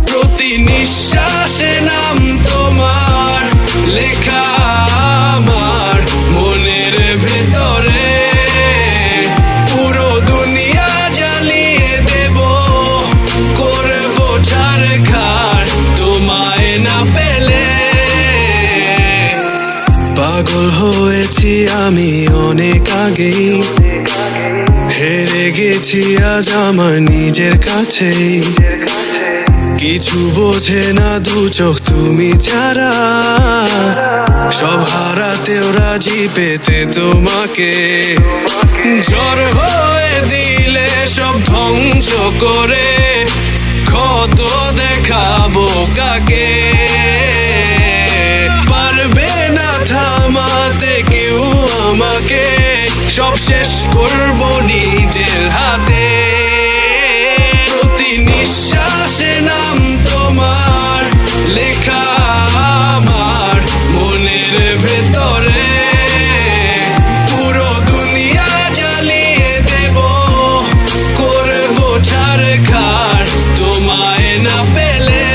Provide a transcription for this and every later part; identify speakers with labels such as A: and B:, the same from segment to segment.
A: প্রতি নিঃশ্বাসে নাম তোমার লেখা আমার মনের ভেতরে, পুরো দুনিয়া জ্বালিয়ে দেব, করবো ছারখার তোমায় না পেলে। পাগল হয়েছি আমি অনেক আগেই, হেরে গেছি আজ আমার নিজের কাছেই। কিছু বোঝে না দু চোখ তুমি ছাড়া, সব হারাতেও রাজি পেতে তোমাকে। ঝড় হয়ে দিলে সব ধ্বংস করে, ক্ষত দেখাবো কাকে? পারবে না থামাতে কেউ আমাকে, সব শেষ করবো নিজের হাতে। প্রতি নিঃশ্বাসে নাম তোমার লেখা আমার মনের ভেতরে, পুরো দুনিয়া জ্বালিয়ে দেব, করবো ছারখার তোমায় না পেলে।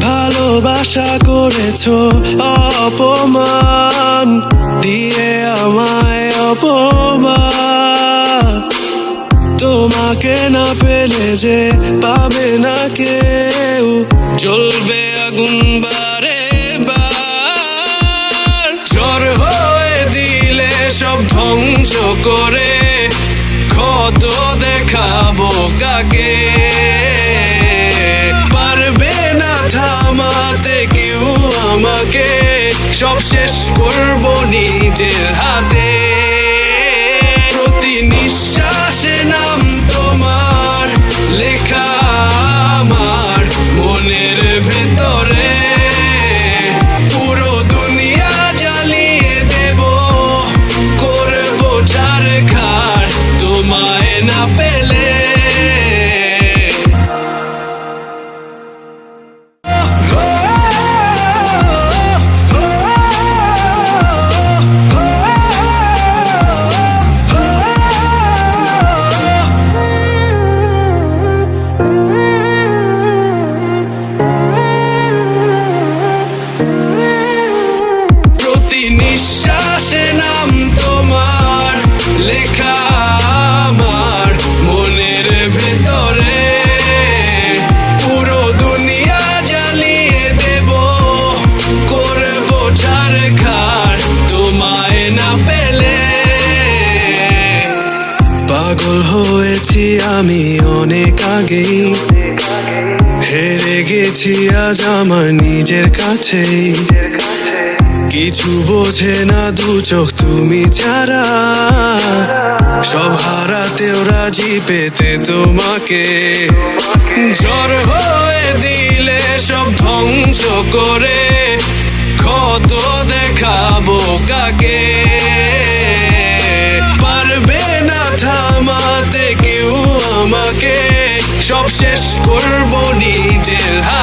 A: ভালোবাসা করেছো অপমান দিয়ে আমায় অপমান, তোমাকে না পেলে যে পাবে না কেউ, জ্বলবে আগুন বারে বার। ঝড় হয়ে দিলে সব ধ্বংস করে, ক্ষত দেখাবো কাকে? পারবে না থামাতে কেউ আমাকে, সব শেষ করবো নিজের হাতে। প্রতি নিঃশ্বাসে নাম তোমার লেখা আমার মনের ভেতরে, পুরো দুনিয়া জ্বালিয়ে দেব, করবো ছারখার তোমায় না পেলে। প্রতি নিঃশ্বাসে নাম তোমার লেখা আমার মনের ভেতরে, পুরো দুনিয়া জ্বালিয়ে দেব, করবো ছারখার তোমায় না পেলে। পাগল হয়েছি আমি অনেক আগেই, হেরে গেছি আজ আমার নিজের কাছেই। কিছু বোঝে না দু চোখ তুমি ছাড়া, সব হারাতেও রাজি পেতে তোমাকে। ঝড় হয়ে দিলে সব ধ্বংস করে, ক্ষত দেখাবো কাকে? পারবে না থামাতে কেউ আমাকে, সব শেষ করবো নিজের হাতে।